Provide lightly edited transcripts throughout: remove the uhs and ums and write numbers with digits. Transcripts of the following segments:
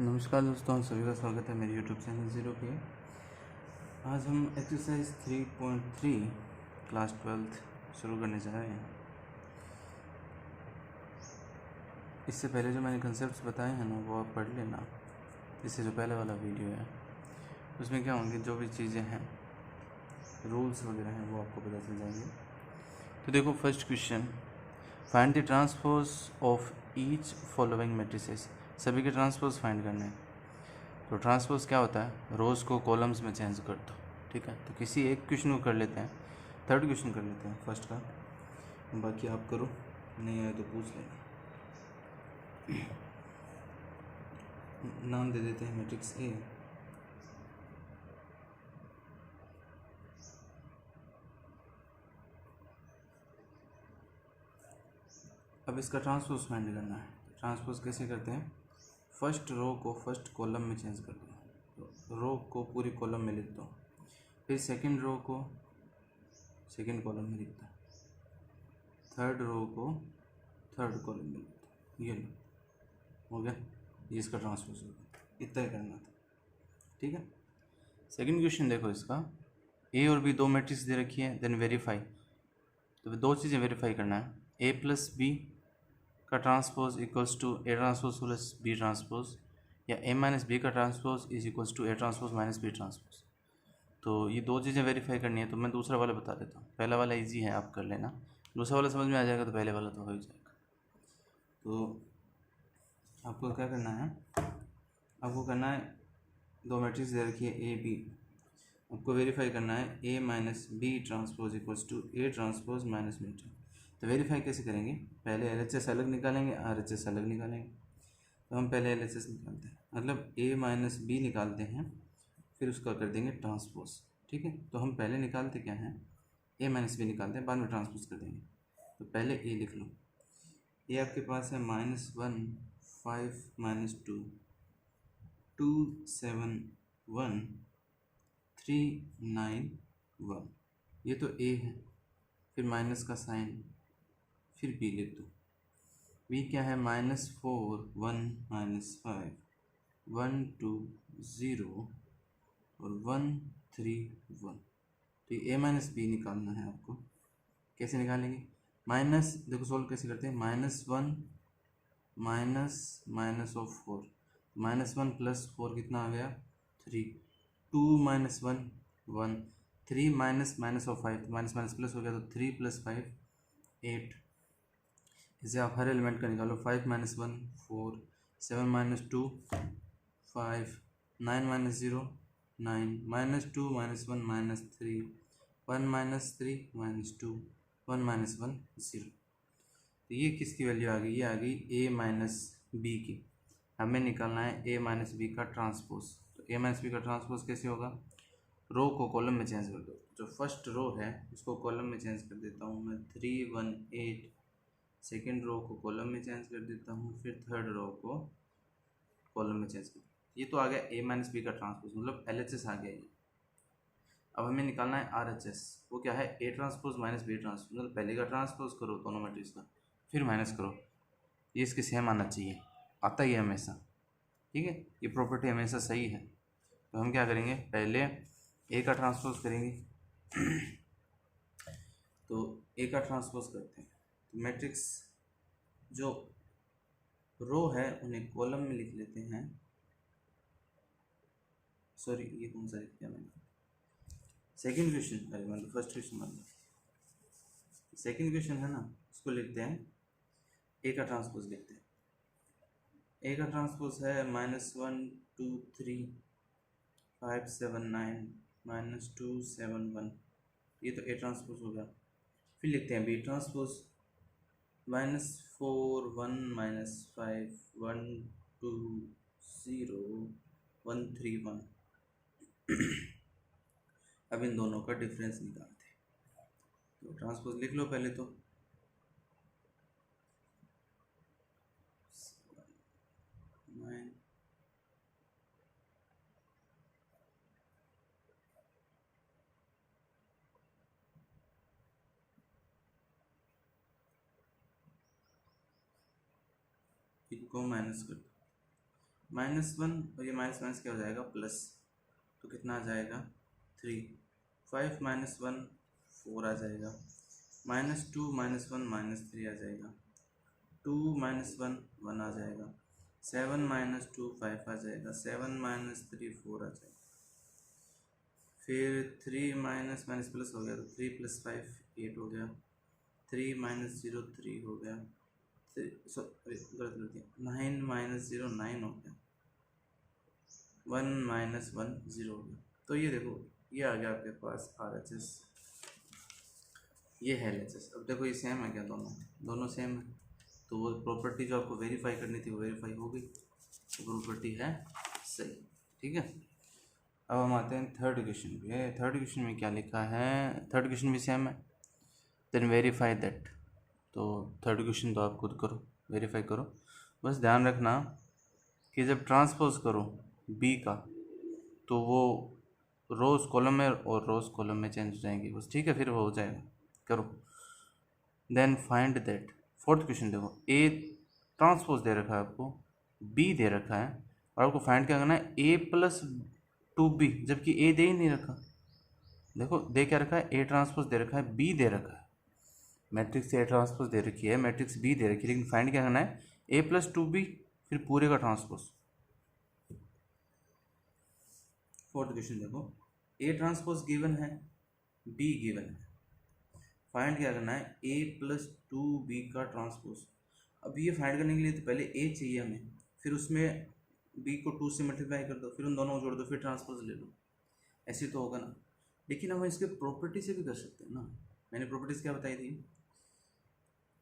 नमस्कार दोस्तों, आप सभी का स्वागत है मेरे YouTube चैनल ज़ीरो पे। आज हम एक्सरसाइज 3.3 क्लास 12th शुरू करने जा रहे हैं। इससे पहले जो मैंने कंसेप्ट्स बताए हैं ना, वो आप पढ़ लेना। इससे जो पहले वाला वीडियो है उसमें क्या होंगे, जो भी चीज़ें हैं, रूल्स वगैरह हैं, वो आपको पता चल जाएंगे। तो देखो, first question, find the transpose of each following matrices. सभी के ट्रांसपोज फाइंड करने हैं। तो ट्रांसपोज क्या होता है, रोज़ को कॉलम्स में चेंज कर दो। ठीक है, तो किसी एक क्वेश्चन को कर लेते हैं, थर्ड क्वेश्चन कर लेते हैं फर्स्ट का, बाकी आप करो, नहीं आए तो पूछ लेना। नाम दे देते हैं मैट्रिक्स ए। अब इसका ट्रांसपोज फाइंड करना है। ट्रांसपोज कैसे करते हैं, फर्स्ट रो को फर्स्ट कॉलम में चेंज कर दो, तो रो को पूरी कॉलम में लिख दो, फिर सेकंड रो को सेकंड कॉलम में लिख दो, थर्ड रो को थर्ड कॉलम में लिख दो। ये लो, हो गया, ये इसका ट्रांसपोज होगा। इतना ही करना था। ठीक है, सेकंड क्वेश्चन देखो, इसका ए और बी दो मैट्रिक्स दे रखी है, देन वेरीफाई। तो दो चीज़ें वेरीफाई करना है, ए प्लस बी का transpose equals to A transpose plus B transpose, या ए माइनस बी का transpose is equals to A transpose minus B transpose. तो ये दो चीज़ें वेरीफाई करनी है। तो मैं दूसरा वाला बता देता हूँ। पहला वाला इजी है, आप कर लेना। दूसरा वाला समझ में आ जाएगा तो पहले वाला तो हो ही जाएगा। तो आपको क्या करना है, आपको करना है, दो मैट्रिक्स दे रखी है ए बी, आपको वेरीफाई करना है A minus B transpose equals to A transpose minus B. तो वेरीफाई कैसे करेंगे, पहले एलएचएस अलग निकालेंगे, आरएचएस अलग निकालेंगे। तो हम पहले एलएचएस निकालते हैं, मतलब ए माइनस बी निकालते हैं, फिर उसका कर देंगे ट्रांसपोज। ठीक है, तो हम पहले निकालते क्या हैं, ए माइनस बी निकालते हैं, बाद में ट्रांसपोज कर देंगे। तो पहले ए लिख लो, ए आपके पास है -1 5 -2 2 7 1 3 9 1, ये तो ए है। फिर माइनस का साइन, फिर बी लिख दो। बी क्या है, -4 1 -5 1 2 0 और 1 3 1। तो ए माइनस बी निकालना है आपको। कैसे निकालेंगे, माइनस, देखो सोल्व कैसे करते हैं, -1 माइनस माइनस ऑफ 4, -1 प्लस 4 कितना आ गया 3, 2 -1 1, 3 minus minus of 5, minus minus plus हो गया, तो 3 + 5 8। इसे आप हर एलिमेंट का निकालो, 5 - 1 4, 7 - 2 5, 9 - 0 9, -2 - 1 -3, 1 - 3 - 2 1 - 1 0। तो ये किसकी वैल्यू आ गई, ये आ गई ए माइनस बी की। हमें निकालना है ए माइनस बी का ट्रांसपोज। तो ए माइनस बी का ट्रांसपोज कैसे होगा, रो को कॉलम में चेंज कर दो। जो फर्स्ट रो है उसको कॉलम में चेंज कर देता हूँ मैं, 3 1 8। सेकेंड रो को कॉलम में चेंज कर देता हूँ, फिर थर्ड रो को कॉलम में चेंज कर। ये तो आ गया ए माइनस बी का ट्रांसपोज, मतलब एलएचएस आ गया ये। अब हमें निकालना है आरएचएस, वो क्या है, A transpose minus B transpose, मतलब पहले का ट्रांसपोज करो दोनों मैट्रिक्स का, फिर माइनस करो। ये इसके सेम आना चाहिए, आता ही है हमेशा। ठीक है, ये प्रॉपर्टी हमेशा सही है। तो हम क्या करेंगे, पहले ए का ट्रांसपोज करेंगे। तो ए का ट्रांसपोज करते हैं, तो मैट्रिक्स जो रो है उन्हें कॉलम में लिख लेते हैं। सॉरी, ये कौन सा लिख दिया मैंने, सेकंड क्वेश्चन, अरे मतलब फर्स्ट क्वेश्चन, मतलब सेकंड क्वेश्चन है ना, उसको लिखते हैं, ए का ट्रांसपोज लिखते हैं। ए का ट्रांसपोज है -1 2 3 5 7 9 -2 7 1, ये तो ए ट्रांसपोज होगा। फिर लिखते हैं बी ट्रांसपोज, -4 1 -5 1 2 0 1 3 1। अब इन दोनों का डिफरेंस निकालते हैं। तो ट्रांसपोज लिख लो पहले तो, इनको माइनस कर दो, -1 और ये माइनस माइनस क्या हो जाएगा प्लस, तो कितना आ जाएगा 3। 5 - 1 4 आ जाएगा, -2 - 1 -3 आ जाएगा, 2 - 1 1 आ जाएगा, 7 - 2 5 आ जाएगा, 7 - 3 4 आ जाएगा। फिर 3 माइनस माइनस प्लस हो गया तो 3 + 5 8 हो गया, 3 - 0 3 हो गया, गलत गलती 9 - 0 9 हो गया, 1 - 1 0 हो गया। तो ये देखो ये आ गया आपके पास RHS, ये है LHS। अब देखो ये सेम है क्या, दोनों सेम है, तो वो प्रॉपर्टी जो आपको वेरीफाई करनी थी वो वेरीफाई हो गई, तो प्रॉपर्टी है सही। ठीक है, अब हम आते हैं थर्ड क्वेश्चन पे। थर्ड क्वेश्चन में क्या लिखा है, थर्ड क्वेश्चन भी सेम है, देन वेरीफाई दैट। तो थर्ड क्वेश्चन तो आप खुद करो, वेरीफाई करो। बस ध्यान रखना कि जब ट्रांसपोज करो बी का तो वो रोज़ कॉलम में और रोज़ कॉलम में चेंज हो जाएंगे बस, ठीक है, फिर वो हो जाएगा, करो। Then find that, fourth question देखो, ए ट्रांसपोज दे रखा है आपको, बी दे रखा है, और आपको फाइंड क्या करना है ए प्लस 2b, जबकि ए दे ही नहीं रखा। देखो दे क्या रखा है, ए ट्रांसपोज दे रखा है, बी दे रखा है, मैट्रिक्स ए ट्रांसपोज दे रखी है, मैट्रिक्स बी दे रखी है, लेकिन फाइंड क्या करना है ए प्लस 2b, फिर पूरे का ट्रांसपोज। फोर्थ क्वेश्चन देखो, ए ट्रांसपोज गिवन है, बी गिवन है, फाइंड क्या करना है ए प्लस 2b का ट्रांसपोज। अब ये फाइंड करने के लिए तो पहले ए चाहिए हमें, फिर उसमें बी को 2 से मल्टीप्लाई कर दो, फिर उन दोनों को जोड़ दो, फिर ट्रांसपोज ले लो, ऐसे तो होगा ना। लेकिन हम इसके प्रॉपर्टी से भी कर सकते हैं ना। मैंने प्रॉपर्टीज क्या बताई थी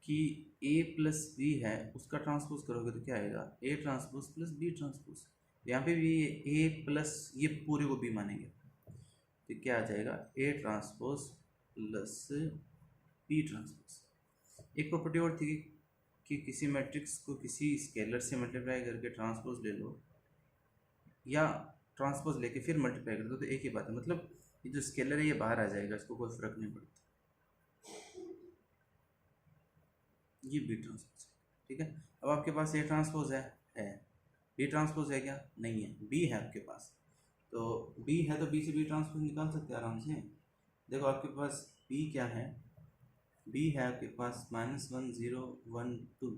कि ए प्लस बी है, उसका ट्रांसपोज करोगे तो क्या आएगा A transpose plus B transpose. यहाँ पे भी ए प्लस ये पूरे को बी मानेंगे, तो क्या आ जाएगा A transpose plus B transpose. एक प्रॉपर्टी और थी कि किसी मैट्रिक्स को किसी स्केलर से मल्टीप्लाई करके ट्रांसपोज ले लो, या ट्रांसपोज लेके फिर मल्टीप्लाई कर दो, तो एक ही बात है, मतलब ये जो स्केलर है ये बाहर आ जाएगा, इसको कोई फर्क नहीं पड़ता, ये बी ट्रांसपोज। ठीक है, अब आपके पास ए ट्रांसपोज है बी ट्रांसपोज है क्या, नहीं है, बी है आपके पास, तो बी है तो बी से बी ट्रांसपोज निकाल सकते हैं आराम से। देखो आपके पास बी क्या है, बी है आपके पास -1 0 1 2,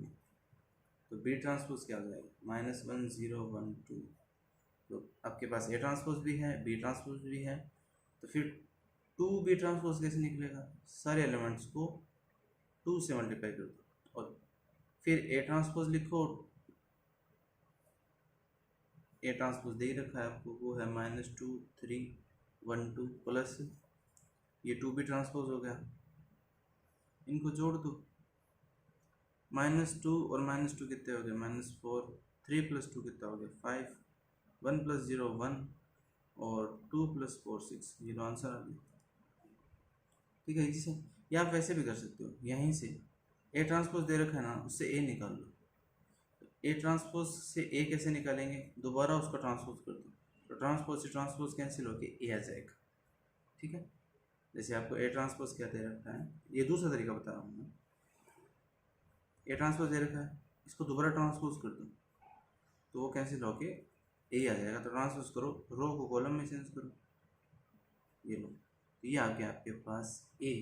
तो बी ट्रांसपोज क्या हो जाएगा -1 0 1 2। तो आपके पास ए ट्रांसपोज भी है, बी ट्रांसपोज भी है, तो फिर 2b ट्रांसपोज कैसे निकलेगा, सारे एलिमेंट्स को 2 से मल्टीप्लाई कर दो और फिर ए ट्रांसपोज लिखो, ए ट्रांसपोज दे ही रखा है आपको, वो है -2 3 1 2 प्लस ये 2b ट्रांसपोज हो गया, इनको जोड़ दो, -2 और -2 कितने हो गए -4, 3 + 2 कितना हो गया 5, 1 + 0 1 और 2 + 4 6, ये तो आंसर आ गया। ठीक है, इसी से, या आप वैसे भी कर सकते हो, यहीं से ए ट्रांसपोज दे रखा है ना, उससे ए निकाल लो। ए ट्रांसपोज से ए कैसे निकालेंगे, दोबारा उसका ट्रांसपोज कर दो, तो ट्रांसपोज से ट्रांसपोज कैंसिल होकर ए आ जाएगा। ठीक है, जैसे आपको ए ट्रांसपोज क्या दे रखा है, ये दूसरा तरीका बता रहा हूँ मैं, ए ट्रांसपोज दे रखा है, इसको दोबारा ट्रांसपोज कर दो तो वो कैंसिल होके ए आ जाएगा, तो ट्रांसपोज करो, रो को कॉलम में चेंज करो, ये लो, ये आ गया आपके पास ए।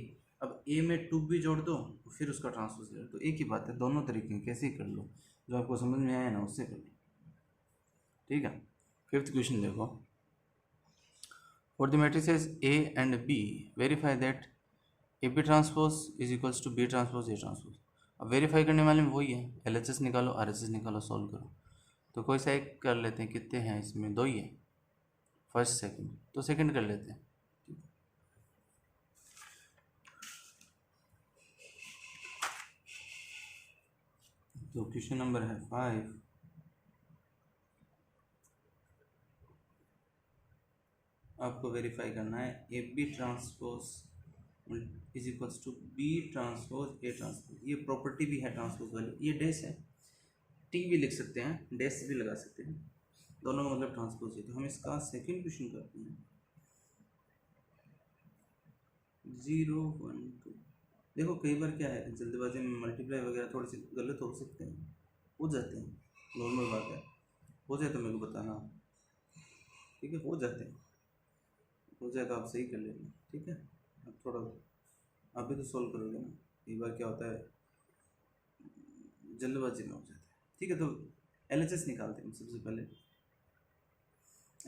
अब ए में 2b जोड़ दो फिर उसका ट्रांसपोज ले लो, तो एक ही बात है, दोनों तरीके कैसे ही कर लो, जो आपको समझ में आया ना उससे कर लो। ठीक है, फिफ्थ क्वेश्चन देखो, for the matrices A and B verify that A B transpose is equals to B transpose A transpose. अब वेरीफाई करने वाले में वही है, LHS निकालो RHS निकालो, सॉल्व करो। तो कोई सा एक कर लेते हैं, कितने हैं इसमें, 2 ही है, फर्स्ट सेकंड, तो सेकंड कर लेते हैं। तो क्वेश्चन नंबर है 5, आपको वेरीफाई करना है A B transpose is equals to B transpose A transpose. ये प्रॉपर्टी भी है ट्रांसपोज वाली, ये डैश है, टी भी लिख सकते हैं, डैश भी लगा सकते हैं, दोनों का मतलब ट्रांसपोज है। तो हम इसका सेकंड क्वेश्चन करते हैं, 0 1 2। देखो कई बार क्या है, जल्दबाजी में मल्टीप्लाई वगैरह थोड़े से गलत हो सकते हैं, हो जाते हैं, नॉर्मल बात है, हो जाए तो मेरे को बताना, ठीक है? हो जाते हैं, हो जाए तो आप सही कर लेना, ठीक है? अब थोड़ा आप भी तो सोल्व करोगे ना, एक बार क्या होता है जल्दबाजी में हो जाता है, ठीक है? तो LHS निकालते हैं सबसे पहले।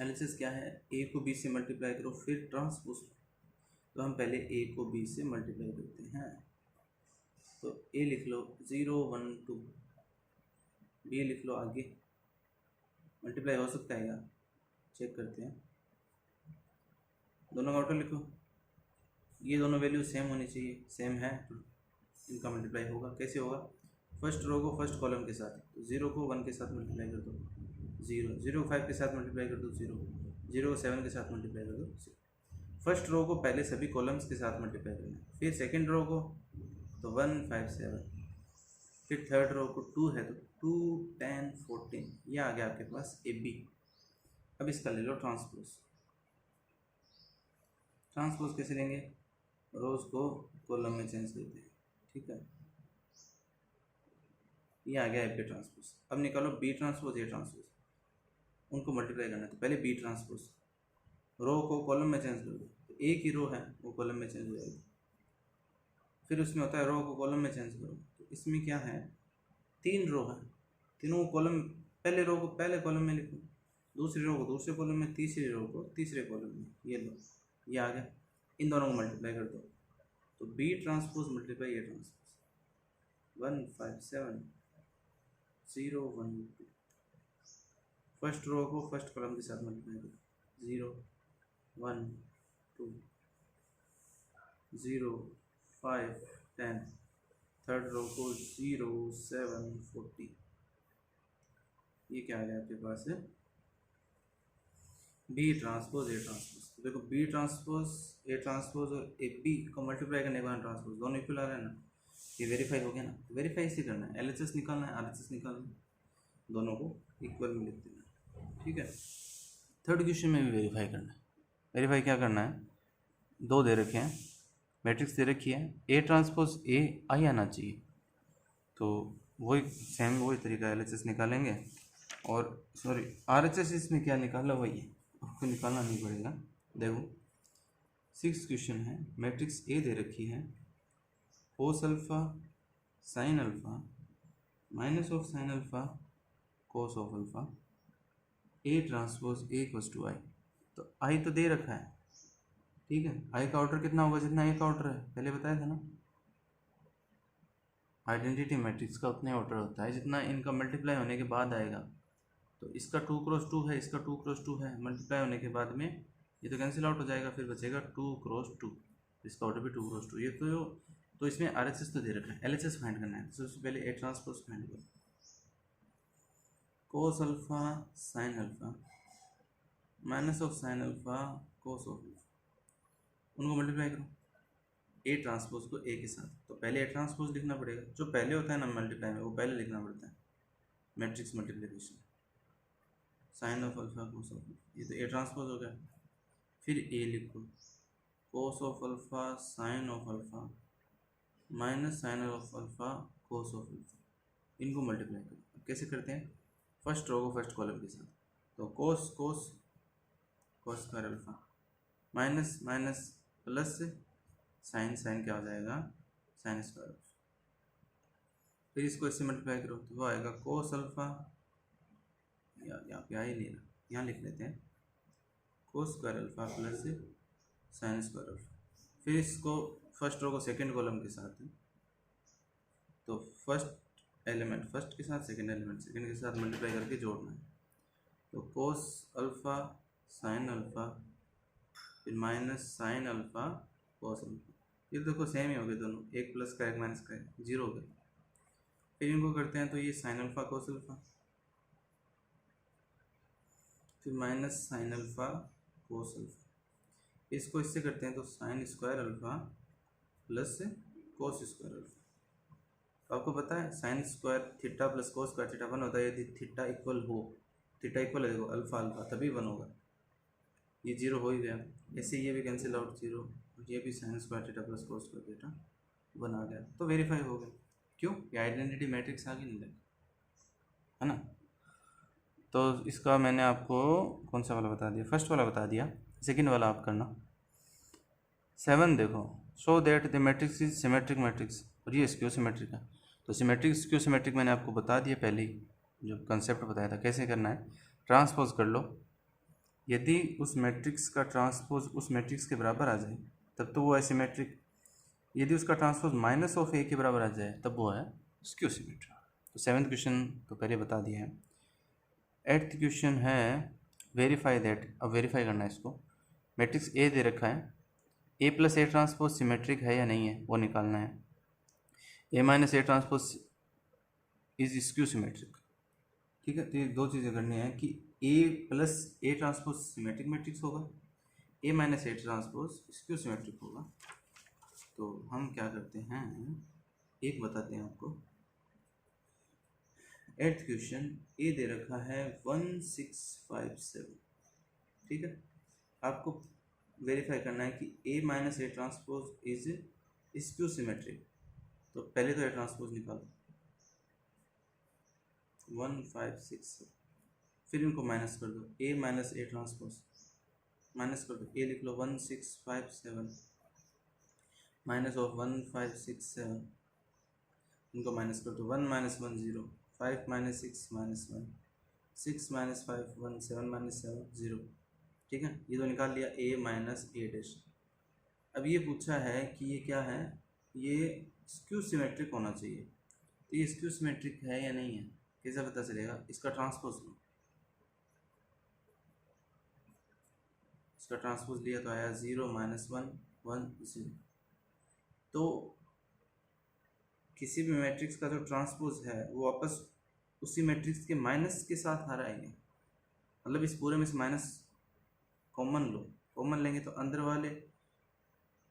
LHS क्या है? ए को बी से मल्टीप्लाई करो फिर ट्रांसपोज। तो हम पहले ए को बी से मल्टीप्लाई करते हैं, तो ए लिख लो 0 1 2, बी लिख लो आगे, मल्टीप्लाई हो सकता है यार, चेक करते हैं, दोनों का आउटर लिखो, ये दोनों वैल्यू सेम होनी चाहिए, सेम है तो इनका मल्टीप्लाई होगा। कैसे होगा? फर्स्ट रो को फर्स्ट कॉलम के साथ, तो 0 को 1 के साथ मल्टीप्लाई कर दो 0, 0 को 5 के साथ मल्टीप्लाई कर दो 0, 0 को 7 के साथ मल्टीप्लाई कर दो 0। फर्स्ट रो को पहले सभी कॉलम्स के साथ मल्टीप्लाई करना है, फिर सेकेंड रो को तो 1 5 7, फिर थर्ड रो को 2 है तो 2 10 14, ये आ गया आपके पास AB। अब इसका ले लो ट्रांसपोज। ट्रांसपोज कैसे लेंगे? रोज को कॉलम में चेंज करते हैं, ठीक है? ये आ गया AB ट्रांसपोज। अब निकालो B ट्रांसपोज A ट्रांसपोज, उनको मल्टीप्लाई करना है, तो पहले B ट्रांसपोज, रो को कॉलम में चेंज कर दो, तो A की रो है वो कॉलम में चेंज हो जाएगी। फिर उसमें होता है रो को कॉलम में चेंज करो, तो इसमें क्या है 3 रो है, तीनों कॉलम, पहले रो को पहले कॉलम में लिखो, दूसरी रो को दूसरे कॉलम में, तीसरी रो को तीसरे कॉलम में, ये लो ये आ गया। इन दोनों को मल्टीप्लाई कर दो, तो B transpose multiply A transpose 1 5 7 0 1 2, first row को फर्स्ट कॉलम के साथ मल्टीप्लाई करो 0 1 2 0 5 10, थर्ड रो को 0 7 40, ये क्या आ गया आपके पास है B ट्रांसपोज A ट्रांसपोज। तो देखो B ट्रांसपोज A ट्रांसपोज और AB को मल्टीप्लाई करने के बाद ट्रांसपोज दोनों इक्वल आ रहे हैं ना, ये वेरीफाई हो गया ना। वेरीफाई इसे करना है, LHS निकालना है, RHS निकालना है, दोनों को इक्वल में लिख देना, ठीक है? थर्ड क्वेश्चन में भी वेरीफाई करना है। वेरीफाई क्या करना है? 2 दे रखे हैं, मैट्रिक्स दे रखी है, A ट्रांसपोज A आई आना चाहिए, तो वही सेम वही तरीका LHS निकालेंगे, और सॉरी RHS इसमें क्या निकाला वही है, आपको निकालना नहीं पड़ेगा। देखो 6 क्वेश्चन है, मैट्रिक्स A दे रखी है, cos alpha sine alpha minus of sine alpha cos of alpha, A transpose A equals to I, तो आई तो दे रखा है, ठीक है? आई का ऑर्डर कितना होगा? जितना A का ऑर्डर है, पहले बताया था ना, आइडेंटिटी मैट्रिक्स का उतने ऑर्डर होता है जितना इनका मल्टीप्लाई होने के बाद आएगा। तो इसका 2 क्रॉस 2 है, इसका 2 क्रॉस 2 है, मल्टीप्लाई होने के बाद में ये तो कैंसिल आउट हो जाएगा, फिर बचेगा 2 क्रॉस 2, इसका ऑर्डर भी 2 क्रॉस 2। ये तो इसमें RHS तो दे रखा है, LHS फाइंड करना है, तो सबसे पहले A ट्रांसपोज फाइंड करो, कोस alpha sine alpha minus of sine alpha cos of alpha, उनको मल्टीप्लाई करो A ट्रांसपोज को A के साथ, तो पहले A ट्रांसपोज लिखना पड़ेगा, जो पहले होता है ना मल्टीप्लाई में वो पहले लिखना पड़ता है, matrix multiplication, sine of alpha cos of alpha, ये तो A ट्रांसपोज हो गया। फिर A लिखो cos of alpha sine of alpha minus sine of alpha cos of alpha, इनको मल्टीप्लाई करो। अब कैसे करते हैं? फर्स्ट रो को फर्स्ट कॉलम के साथ, तो cos cos cos square alpha minus minus plus sine, sine क्या हो जाएगा साइन स्क्वायर अल्फा, फिर इसको इससे मल्टीप्लाई करो तो वो आएगा कोस अल्फा, यहाँ पे आ ही नहीं रहा, यहाँ लिख लेते हैं कोस square alpha plus sine square alpha. फिर इसको फर्स्ट रो को सेकंड कॉलम के साथ, तो फर्स्ट एलिमेंट फर्स्ट के साथ, सेकंड एलिमेंट सेकंड के साथ मल्टीप्लाई करके जोड़ना है, तो कोस अल्फा साइन अल्फा फिर minus sign alpha cos alpha, ये देखो सेम ही हो गए दोनों, एक प्लस का एक माइनस का एक, 0 हो गया। फिर इनको करते हैं तो ये साइन अल्फा कोस अल्फा, फिर minus sign alpha cos alpha, इसको इससे करते हैं तो sine square alpha plus cos square alpha. तो आपको पता है sine square theta plus cos square theta 1 होता है, यदि थीटा इक्वल हो, थीटा इक्वल है देखो अल्फा अल्फा, तभी 1 होगा, ये 0 हो ही गया। ऐसे ये भी कैंसिल आउट 0, ये भी sine square theta plus cos square theta 1 आ गया, तो वेरीफाई हो गया। क्यों? ये आइडेंटिटी मैट्रिक्स आ गई नहीं, है ना? तो इसका मैंने आपको कौन सा वाला बता दिया, फर्स्ट वाला बता दिया, सेकंड वाला आप करना। 7 देखो, so that the matrix is symmetric matrix, और ये स्क्यू सिमेट्रिक है। तो सिमेट्रिक स्क्यू सिमेट्रिक मैंने आपको बता दिया पहले ही, जो कंसेप्ट बताया था कैसे करना है। ट्रांसपोज कर लो, यदि उस मैट्रिक्स का ट्रांसपोज उस मैट्रिक्स के बराबर आ जाए तब तो वो है सिमेट्रिक, यदि उसका ट्रांसपोज माइनस ऑफ ए के बराबर आ जाए तब वो है स्क्यू सिमेट्रिक। तो 7th क्वेश्चन तो पहले बता दिया है। 8th क्वेश्चन है वेरीफाई दैट, अब वेरीफाई करना है इसको। मैट्रिक्स ए दे रखा है, A plus A transpose symmetric है या नहीं है वो निकालना है। A minus A transpose is skew symmetric, ठीक है। तो ये दो चीज़ें करनी है कि A plus A transpose symmetric matrix होगा, A minus A transpose skew symmetric होगा। तो हम क्या करते हैं, एक बताते हैं आपको। 8th क्वेश्चन ए दे रखा है 1657, ठीक है। आपको वेरीफाई करना है कि A minus A transpose is skew symmetric. तो पहले तो ए ट्रांसपोज निकालो 1567, फिर इनको माइनस कर दो, ए माइनस ए ट्रांसपोज माइनस कर दो, ए लिख लो 1657 माइनस ऑफ 1567, इनको माइनस कर दो, 1 minus 1 0, 5 minus 6 minus 1, 6 minus 5 1, 7 minus 7 0, ठीक है। ये तो निकाल लिया ए माइनस ए डैश। अब ये पूछा है कि ये क्या है, ये स्क्यू सिमेट्रिक होना चाहिए। तो ये स्क्यू सिमेट्रिक है या नहीं है कैसे पता चलेगा, इसका ट्रांसपोज लो, इसका ट्रांसपोज लिया तो आया 0 माइनस 1 1 0। तो किसी भी मैट्रिक्स का जो ट्रांसपोज है वो वापस उसी मैट्रिक्स के माइनस के साथ आ रहा है, मतलब इस पूरे में से माइनस कॉमन लो, कॉमन लेंगे तो अंदर वाले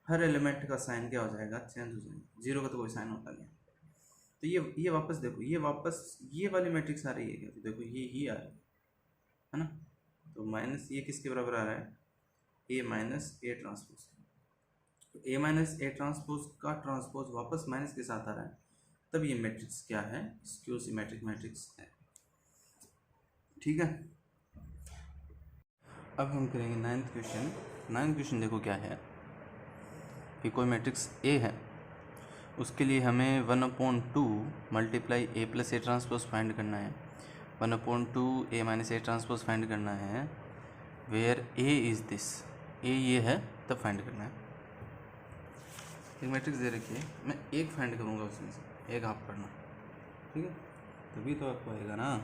हर एलिमेंट का साइन क्या हो जाएगा, चेंज हो जाएगा। 0 का तो कोई साइन होता नहीं। तो ये वापस देखो, ये वापस ये वाली मैट्रिक्स आ रही है क्या, तो देखो ये ही आ रही है ना। तो माइनस ये किसके बराबर आ रहा है, ए माइनस ए ट्रांसपोज। तो ए माइनस ए ट्रांसपोज का ट्रांसपोज वापस माइनस के साथ आ रहा है, तब ये मैट्रिक्स क्या है, स्क्यू सिमेट्रिक मैट्रिक्स है, ठीक है। अब हम करेंगे 9th क्वेश्चन। 9th क्वेश्चन देखो क्या है कि कोई मैट्रिक्स ए है, उसके लिए हमें 1/2 multiply A plus A transpose find करना है, 1/2 ए माइनस ए ट्रांसपोज फाइंड करना है, वेयर ए इज़ दिस, ए ये है तब फाइंड करना है। एक मैट्रिक्स दे रखी है, मैं एक फाइंड करूँगा उसमें से, एक आप करना, ठीक है, तभी तो आपको आएगा ना।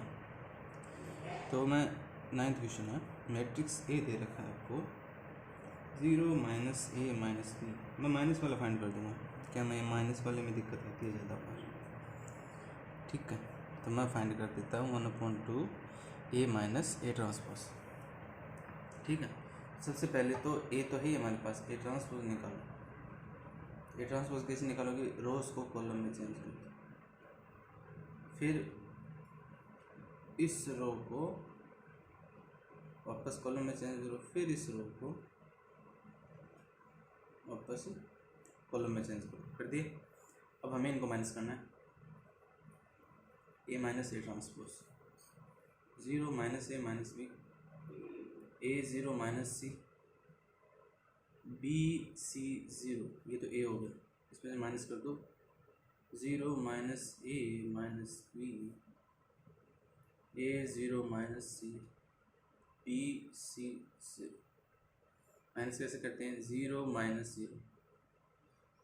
तो मैं 9th क्वेश्चन है, मैट्रिक्स ए दे रखा है आपको 0 माइनस ए माइनस बी, मैं माइनस वाला फाइंड कर दूँगा, क्या मैं माइनस वाले में दिक्कत आती है ज़्यादा बार, ठीक है। तो मैं फाइंड कर देता हूँ 1/2 ए माइनस ए ट्रांसपोज, ठीक है। सबसे पहले तो ए तो है हमारे पास, ए ट्रांसपोज निकालो। ए ट्रांसपोज कैसे निकालोगे, रोज को कॉलम में चेंज कर दो, फिर इस रो को वापस कॉलम में चेंज करो, फिर इस रो को वापस कॉलम में चेंज करो, कर दिए। अब हमें इनको माइनस करना है, A minus A transpose 0 minus A minus B, A 0 minus C, B C 0, ये तो ए हो गया, इसमें से माइनस कर दो, 0 minus A minus B, A 0 minus C, B C 0। Minus कैसे करते हैं, 0 minus 0,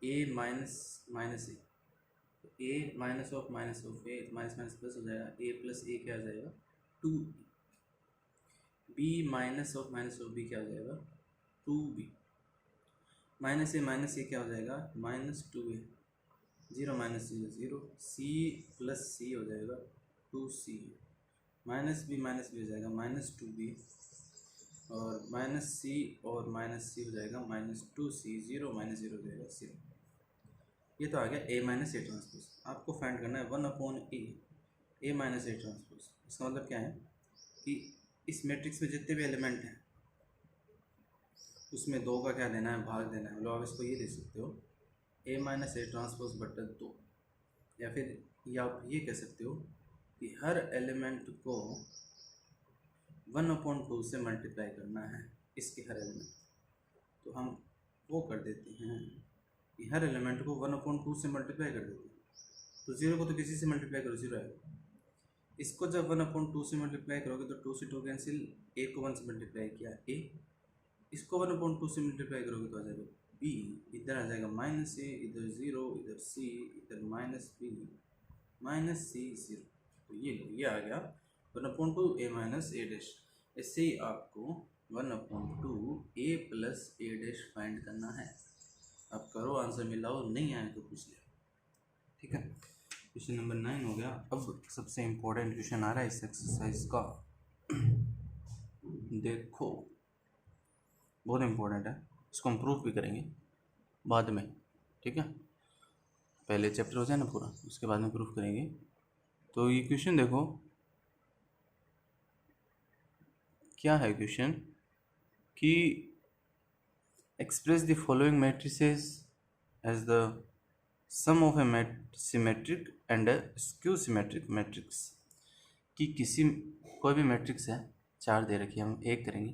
A minus minus A minus of A, minus minus plus हो जाएगा, ए प्लस ए क्या आ जाएगा 2, बी माइनस ऑफ बी क्या हो जाएगा 2b, माइनस ए क्या हो जाएगा -2a, 0 माइनस 0 0, सी प्लस सी हो जाएगा 2c, माइनस बी हो जाएगा -2b, और माइनस सी हो जाएगा -2c, 0 माइनस 0 हो जाएगा 0। ये तो आ गया ए माइनस ए ट्रांसपोज। आपको फाइंड करना है 1/a A minus A transpose. इसका मतलब क्या है कि इस मैट्रिक्स में जितने भी एलिमेंट हैं उसमें 2 का क्या देना है, भाग देना है। मतलब आप इसको ये दे सकते हो ए माइनस ए ट्रांसपोज बटा 2, या फिर आप ये कह सकते हो कि हर एलिमेंट को 1/2 से मल्टीप्लाई करना है इसके हर एलिमेंट, तो हम वो कर देते हैं कि हर एलिमेंट को 1/2 से मल्टीप्लाई कर देते हैं। तो 0 को तो किसी से मल्टीप्लाई करो 0 आएगा। इसको जब 1/2 से मल्टीप्लाई करोगे तो 2 से 2 कैंसिल, a को 1 से मल्टीप्लाई किया a, इसको 1/2 से मल्टीप्लाई करोगे तो आ जाएगा b, इधर आ जाएगा -a, इधर 0, इधर c, इधर -b, -c 0। तो ये आ गया 1/2 a माइनस a डैश। इससे ही आपको 1/2 a plus a dash find करना है। अब करो, आंसर मिलाओ, नहीं आए तो पूछ लिया। ठीक है, क्वेश्चन नंबर 9 हो गया। अब सबसे इम्पोर्टेंट क्वेश्चन आ रहा है इस एक्सरसाइज का। देखो बहुत इम्पोर्टेंट है, इसको हम प्रूफ भी करेंगे बाद में। ठीक है, पहले चैप्टर हो जाए ना पूरा, उसके बाद में प्रूफ करेंगे। तो ये क्वेश्चन देखो क्या है क्वेश्चन कि express the following matrices as the sum of a symmetric and a skew symmetric matrix. कि किसी कोई भी मैट्रिक्स है, 4 दे रखी है, हम एक करेंगे,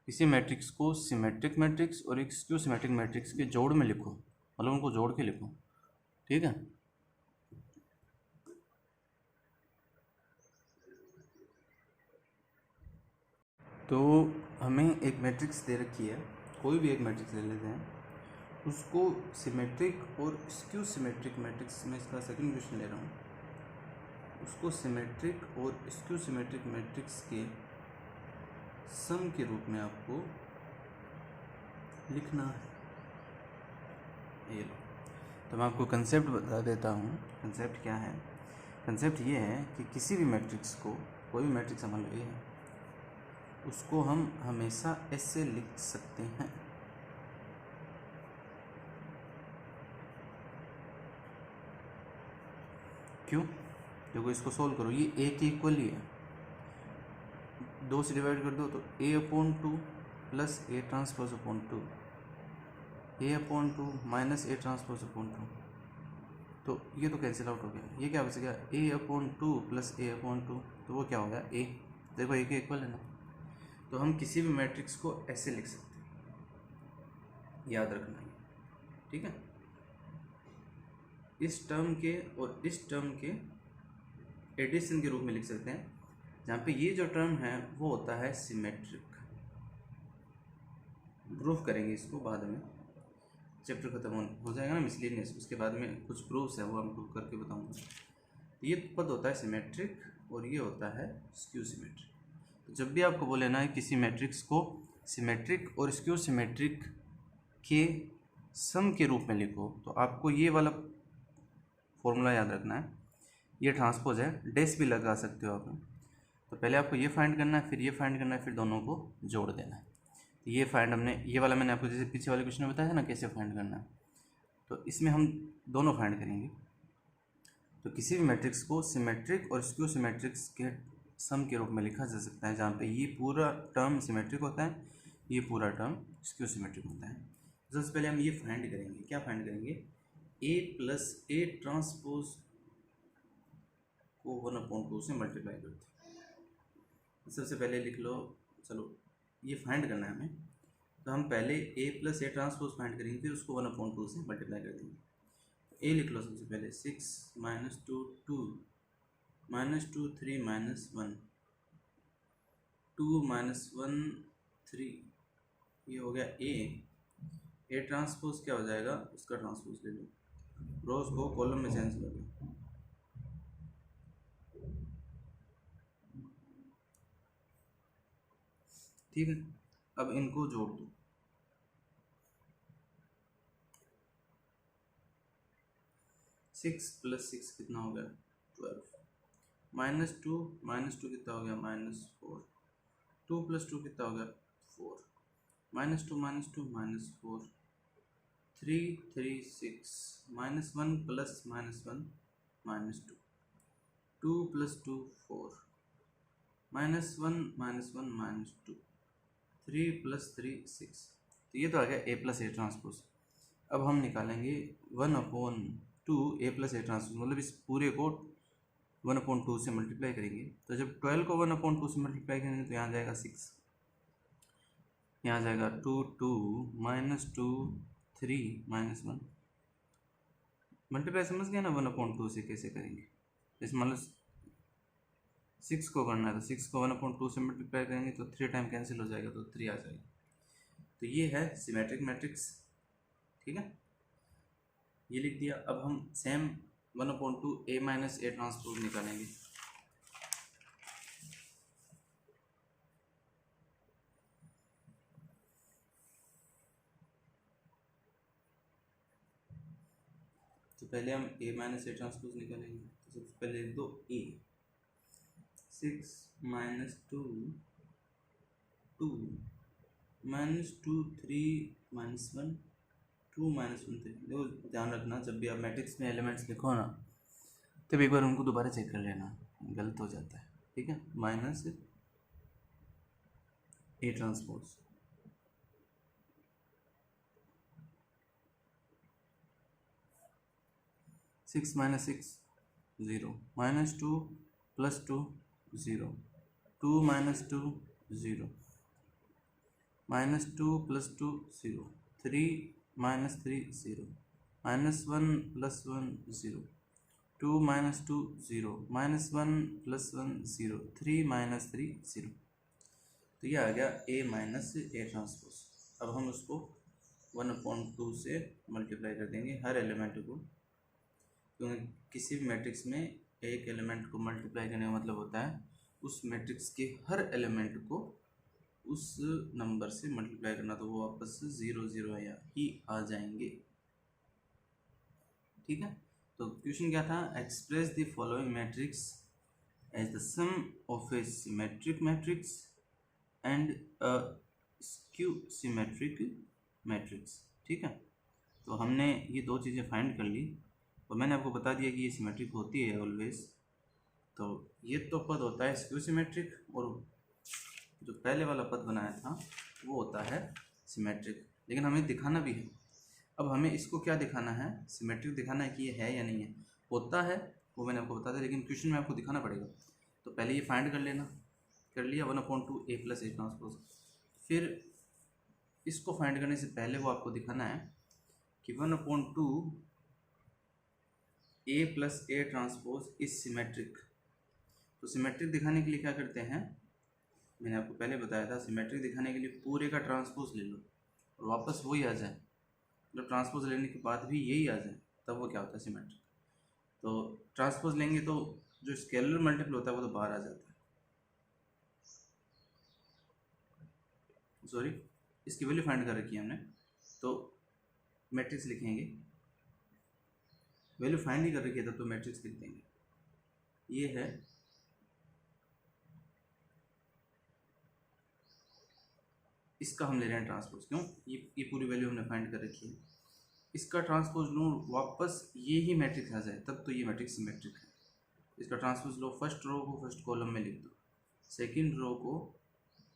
किसी मैट्रिक्स को सिमेट्रिक मैट्रिक्स और एक स्क्यू सिमेट्रिक मैट्रिक्स के जोड़ में लिखो, मतलब उनको जोड़ के लिखो। ठीक है, तो हमें एक मैट्रिक्स दे रखी है, कोई भी एक मैट्रिक्स ले लेते हैं, उसको सिमेट्रिक और स्क्यू सिमेट्रिक मैट्रिक्स में, इसका सेकंड क्वेश्चन ले रहा हूँ, उसको सिमेट्रिक और स्क्यू सिमेट्रिक मैट्रिक्स के सम के रूप में आपको लिखना है। ये लो, तो मैं आपको कंसेप्ट बता देता हूँ। कंसेप्ट क्या है? कंसेप्ट ये है कि किसी भी मैट्रिक्स को, कोई भी मैट्रिक्स मान लो ये है, उसको हम हमेशा ऐसे लिख सकते हैं। क्यों? देखो इसको सोल्व करो, ये a के इक्वल ही है, 2 से डिवाइड कर दो तो a/2 plus a transpose upon 2, a/2 minus a transpose upon 2, तो ये तो कैंसिल आउट हो गया। ये क्या बच गया? a/2 प्लस a/2, तो वो क्या हो गया? a। देखो a के इक्वल है ना, तो हम किसी भी मैट्रिक्स को ऐसे लिख सकते हैं, याद रखना है। ठीक है, इस टर्म के और इस टर्म के एडिशन के रूप में लिख सकते हैं, जहाँ पे ये जो टर्म है वो होता है सिमेट्रिक। प्रूफ करेंगे इसको बाद में, चैप्टर खत्म हो जाएगा ना मिसलेनियस, उसके बाद में कुछ प्रूफ्स है वो आपको करके बताऊंगा। ये पद होता है सिमेट्रिक और ये होता है स्क्यू सिमेट्रिक। तो जब भी आपको बोले ना किसी मैट्रिक्स को सिमेट्रिक और स्क्यू सिमेट्रिक के सम के रूप में लिखो, तो आपको ये वाला फॉर्मूला याद रखना है। ये ट्रांसपोज है, डैश भी लगा सकते हो आप। तो पहले आपको ये फाइंड करना है, फिर ये फाइंड करना है, फिर दोनों को जोड़ देना है। तो ये फाइंड हमने, ये वाला मैंने आपको जैसे पीछे वाले क्वेश्चन में बताया ना कैसे फाइंड करना है, तो इसमें हम दोनों फाइंड करेंगे। तो किसी भी मैट्रिक्स को सिमेट्रिक और स्क्यू सिमेट्रिक्स के सम के रूप में लिखा जा सकता है, जहाँ पे ये पूरा टर्म सिमेट्रिक होता है, ये पूरा टर्म स्क्यू सिमेट्रिक होता है। सबसे पहले हम ये फाइंड करेंगे, क्या फाइंड करेंगे? a प्लस a ट्रांसपोज को 1/2 से मल्टीप्लाई करते हैं। सबसे पहले लिख लो, चलो ये फाइंड करना है हमें, तो हम पहले a plus a transpose find करेंगे, फिर उसको 1/2 से मल्टीप्लाई कर देंगे। a लिख लो सबसे पहले, 6 - 2 2 -2 3 -1 2 -1 3, ये हो गया a ट्रांसपोज क्या हो जाएगा? उसका ट्रांसपोज ले लो, रोज को कॉलम में चेंज कर दो। ठीक है, अब इनको जोड़ दो। 6 + 6 कितना हो गया? 12 -2 कितना हो गया? -4 2 + 2 कितना हो गया? 4 -2 -4 3 3 6 -1 + -1 -2 2 + 2 4 -1 -1 -2 3 + 3 6। तो ये तो आ गया a + a ट्रांसपोज। अब हम निकालेंगे 1/2 a + a ट्रांसपोज, मतलब इस पूरे को 1/2 से मल्टीप्लाई करेंगे, तो जब 12 को 1/2 से मल्टीप्लाई करेंगे तो यहाँ जाएगा 6, यहाँ जाएगा 2 2 -2 3 -1। मल्टीप्लाई समझ गया ना 1/2 से कैसे करेंगे। इस मतलब 6 को करना है तो 6 को 1/2 से मल्टीप्लाई करेंगे तो 3 टाइम कैंसिल हो जाएगा तो 3 आ जाएगा। तो ये है सिमेट्रिक मैट्रिक्स, ठीक है, ये लिख दिया। अब हम same 1/2 A minus A transpose निकालेंगे। तो पहले हम A माइनस A ट्रांसपोज निकालेंगे। तो सबसे पहले लिख दो A, 6 -2 2 -2 3 -1 2 -1 3। देखो ध्यान रखना, जब भी आप मैट्रिक्स में एलिमेंट्स लिखो ना तब एक बार उनको दोबारा चेक कर लेना, गलत हो जाता है, ठीक है। Minus A transpose, six minus 6 0, -2 +2 0, 2 -2 0, -2 +2 0, 3 -3 0, -1 +1 0, 2 -2 0, -1 +1 0, 3 -3 0। तो ये आ गया A माइनस A ट्रांसपोज। अब हम उसको 1/2 से मल्टीप्लाई कर देंगे हर एलिमेंट को, क्योंकि किसी भी मैट्रिक्स में एक एलिमेंट को मल्टीप्लाई करने का मतलब होता है उस मैट्रिक्स के हर एलिमेंट को उस नंबर से मल्टीप्लाई करना, तो वो वापस 0 0 ही आ जाएंगे, ठीक है। तो क्वेश्चन क्या था, express the following matrix as the sum of a symmetric matrix and a skew symmetric matrix, ठीक है। तो हमने ये दो चीज़ें फाइंड कर ली और मैंने आपको बता दिया कि ये सिमेट्रिक होती है ऑलवेज। तो ये तो पद होता है स्क्यू सिमेट्रिक और जो पहले वाला पद बनाया था वो होता है सिमेट्रिक, लेकिन हमें दिखाना भी है। अब हमें इसको क्या दिखाना है, सिमेट्रिक दिखाना है कि ये है या नहीं है। होता है वो मैंने आपको बता दिया, लेकिन क्वेश्चन में आपको दिखाना पड़ेगा। तो पहले ये फाइंड कर लेना, कर लिया 1/2 A + A ट्रांसपोज। फिर इसको फाइंड करने से पहले वो आपको दिखाना है कि 1/2 A + A transpose is symmetric. तो सिमेट्रिक दिखाने के लिए क्या करते हैं, मैंने आपको पहले बताया था, सिमेट्रिक दिखाने के लिए पूरे का ट्रांसपोज ले लो और वापस वही आ जाए, मतलब ट्रांसपोज लेने के बाद भी यही आ जाए, तब वो क्या होता है सिमेट्रिक। तो ट्रांसपोज लेंगे तो जो स्केलर मल्टीपल होता है वो तो बाहर आ जाता है, सॉरी इसकी वैल्यू फाइंड कर रखी है हमने। तो मैट्रिक्स लिखेंगे, वैल्यू फाइंड नहीं कर रखी है तब तो मैट्रिक्स लिख देंगे। ये है इसका हम ले रहे हैं ट्रांसपोज, क्यों, ये पूरी वैल्यू हमने फाइंड कर रखी है, इसका ट्रांसपोज लो वापस ये ही मैट्रिक्स आ जाए तब तो ये मैट्रिक्स सिमेट्रिक है। इसका ट्रांसपोज लो, फर्स्ट रो को फर्स्ट कॉलम में लिख दो, सेकंड रो को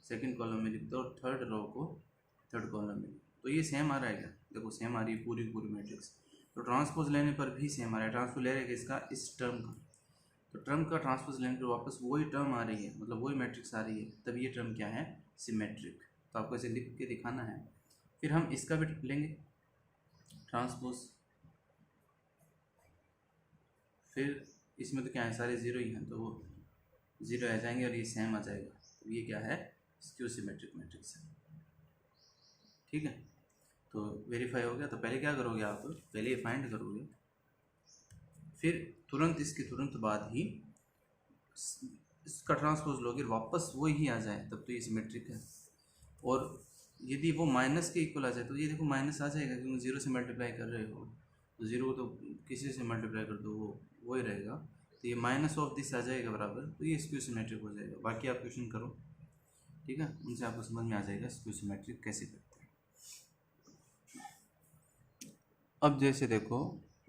सेकंड कॉलम में लिख दो और थर्ड रो को थर्ड कॉलम में लिख दो। तो ये सेम आ रहा है क्या, देखो सेम आ रही है पूरी पूरी मैट्रिक्स। तो ट्रांसपोज लेने पर भी सेम आ रहा है, ट्रांसपोज ले रहे हैं इसका इस टर्म का, तो टर्म का ट्रांसपोज लेने पर वापस वही टर्म आ रही है, मतलब वही मैट्रिक्स आ रही है, तब ये टर्म क्या है, सिमेट्रिक। तो आपको इसे लिख के दिखाना है। फिर हम इसका भी लेंगे ट्रांसपोज, फिर इसमें तो क्या है सारे ज़ीरो ही हैं तो वो ज़ीरो आ जाएंगे और ये सेम आ जाएगा, तो ये क्या है, स्क्यू सिमेट्रिक मैट्रिक्स है, ठीक है। तो वेरीफाई हो गया। तो पहले क्या करोगे आप, पहले ये फाइंड करोगे, फिर तुरंत इसके तुरंत बाद ही इसका ट्रांसपोज लोगे, वापस वो ही आ जाए तब तो ये सिमेट्रिक है। और यदि वो माइनस के इक्वल आ जाए तो ये देखो माइनस आ जाएगा, क्योंकि जीरो से मल्टीप्लाई कर रहे हो, तो जीरो तो किसी से मल्टीप्लाई कर दो वो ही रहेगा, तो ये माइनस ऑफ दिस आ जाएगा बराबर, तो ये स्क्यू सिमेट्रिक हो जाएगा। बाकी आप क्वेश्चन करो, ठीक है, उनसे आपको समझ में आ जाएगा स्क्यू सिमेट्रिक कैसे करते हैं। अब जैसे देखो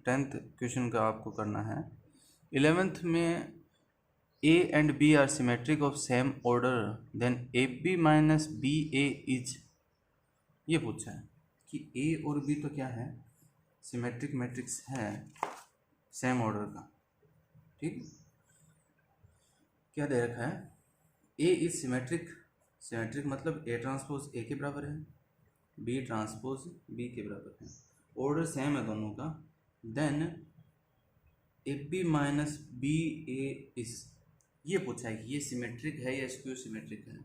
10th क्वेश्चन का आपको करना है, 11th में A and B are symmetric of same order, then AB minus BA is, ये पूछा है कि A और B तो क्या है, सिमेट्रिक मैट्रिक्स है सेम ऑर्डर का, ठीक। क्या दे रखा है, ए इज सिमेट्रिक, सिमेट्रिक मतलब ए ट्रांसपोज ए के बराबर है, बी ट्रांसपोज बी के बराबर है, ऑर्डर सेम है दोनों का, then A B minus B A is, ये पूछा है कि ये सिमेट्रिक है या स्क्यू सिमेट्रिक है,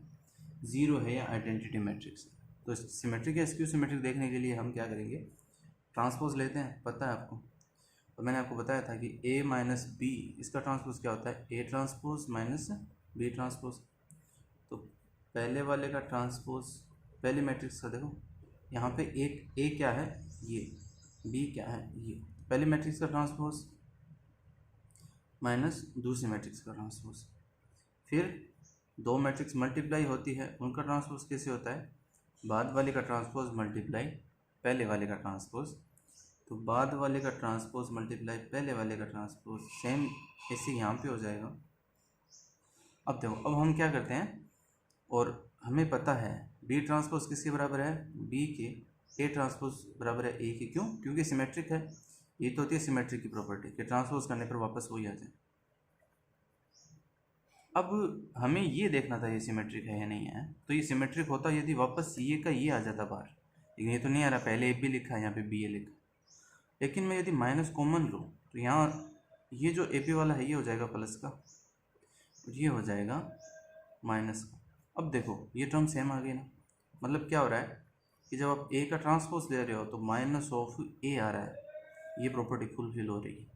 ज़ीरो है या आइडेंटिटी मैट्रिक्स है। तो सिमेट्रिक या स्क्यू सिमेट्रिक देखने के लिए हम क्या करेंगे, ट्रांसपोज लेते हैं, पता है आपको, तो मैंने आपको बताया था कि ए माइनस बी इसका ट्रांसपोज क्या होता है, A transpose minus B transpose. तो पहले वाले का ट्रांसपोज, पहले मैट्रिक्स का देखो यहाँ पे एक ए क्या है ये, बी क्या है ये, पहले मैट्रिक्स का ट्रांसपोज माइनस दूसरी मैट्रिक्स का ट्रांसपोज, फिर दो मैट्रिक्स मल्टीप्लाई होती है उनका ट्रांसपोज कैसे होता है, बाद वाले का ट्रांसपोज मल्टीप्लाई पहले वाले का ट्रांसपोज, तो बाद वाले का ट्रांसपोज मल्टीप्लाई पहले वाले का ट्रांसपोज, सेम ऐसे यहाँ पे हो जाएगा। अब देखो, अब हम क्या करते हैं, और हमें पता है बी ट्रांसपोज किसके बराबर है, बी के, ए ट्रांसपोज बराबर है ए के, क्यों, क्योंकि सिमेट्रिक है। ये तो होती है सिमेट्रिक की प्रॉपर्टी कि ट्रांसपोज करने पर वापस वही आ जाए। अब हमें ये देखना था ये सिमेट्रिक है या नहीं है, तो ये सिमेट्रिक होता यदि वापस ये का ये आ जाता बाहर, लेकिन ये तो नहीं आ रहा, पहले ए बी लिखा है यहाँ पे बी ए लिखा, लेकिन मैं यदि माइनस कॉमन लूँ तो यहाँ ये जो ए पी वाला है ये हो जाएगा प्लस का, और ये हो जाएगा माइनस का। अब देखो ये टर्म सेम आ गई ना, मतलब क्या हो रहा है कि जब आप ए का ट्रांसपोज ले रहे हो तो माइनस ऑफ ए आ रहा है, ये प्रॉपर्टी फुलफिल हो रही है।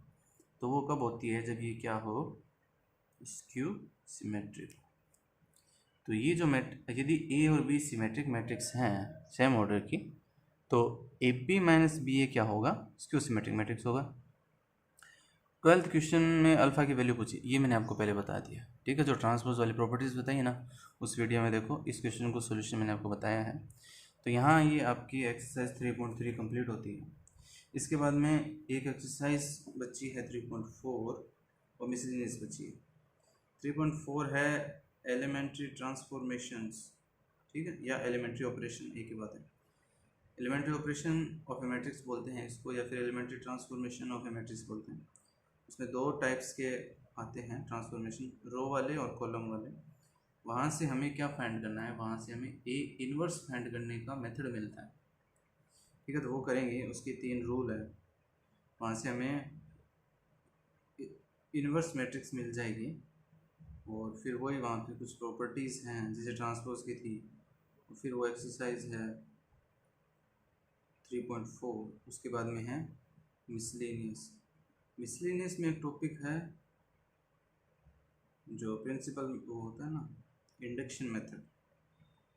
तो वो कब होती है, जब ये क्या हो, स्क्यू सिमेट्रिक। तो ये जो यदि ए और बी सिमेट्रिक मैट्रिक्स हैं सेम ऑर्डर की, तो ए बी माइनस बी ए क्या होगा, स्क्यू सिमेट्रिक मैट्रिक्स होगा। 12th क्वेश्चन में अल्फ़ा की वैल्यू पूछी, ये मैंने आपको पहले बता दिया, ठीक है। जो ट्रांसपोज वाली प्रॉपर्टीज़ बताइए ना उस वीडियो में देखो, इस क्वेश्चन को सोल्यूशन मैंने आपको बताया है। तो यहाँ ये आपकी एक्सरसाइज 3.3 कंप्लीट होती है। इसके बाद में एक एक्सरसाइज बची है 3.4 और मिसलेनियस बची है। 3.4 है एलिमेंट्री ट्रांसफॉर्मेशंस, ठीक है, या एलिमेंट्री ऑपरेशन, एक ही बात है। Elementary operation of a matrix बोलते हैं इसको, या फिर elementary transformation of a matrix बोलते हैं। उसमें दो टाइप्स के आते हैं ट्रांसफॉर्मेशन, रो वाले और कॉलम वाले। वहाँ से हमें क्या फाइंड करना है, वहाँ से हमें ए इन्वर्स फाइंड करने का मेथड मिलता है, ठीक है। तो वो करेंगे, उसके 3 रूल है, वहाँ से हमें इन्वर्स मैट्रिक्स मिल जाएगी, और फिर वही वहाँ पे कुछ प्रॉपर्टीज़ हैं जैसे ट्रांसपोज की थी, और फिर वो एक्सरसाइज है 3.4। उसके बाद में है मिसलेनियस। मिसलेनियस में एक टॉपिक है जो प्रिंसिपल वो होता है ना, induction method,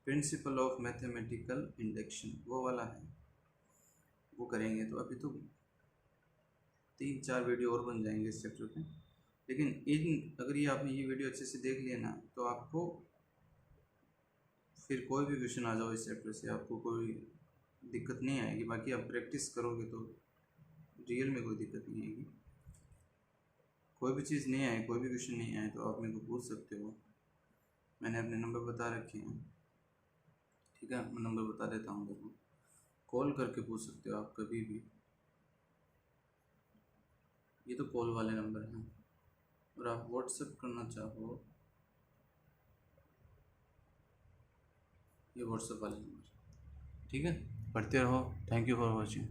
principle of mathematical induction, वो वाला है, वो करेंगे। तो अभी तो 3-4 वीडियो और बन जाएंगे इस चैप्टर पे, लेकिन अगर ये आपने ये वीडियो अच्छे से देख लिया ना, तो आपको फिर कोई भी क्वेश्चन आ जाओ इस चैप्टर से आपको कोई दिक्कत नहीं आएगी। बाकी आप प्रैक्टिस करोगे तो रियल में कोई दिक्कत नहीं आएगी। कोई भी चीज़ नहीं आए, कोई भी क्वेश्चन नहीं आए तो आप मेरे को पूछ सकते हो, मैंने अपने नंबर बता रखे हैं, ठीक है। मैं नंबर बता देता हूँ, देखो कॉल करके पूछ सकते हो आप कभी भी, ये तो कॉल वाले नंबर हैं। और आप व्हाट्सएप करना चाहो, ये व्हाट्सएप वाले नंबर, ठीक है। पढ़ते रहो। Thank you for watching.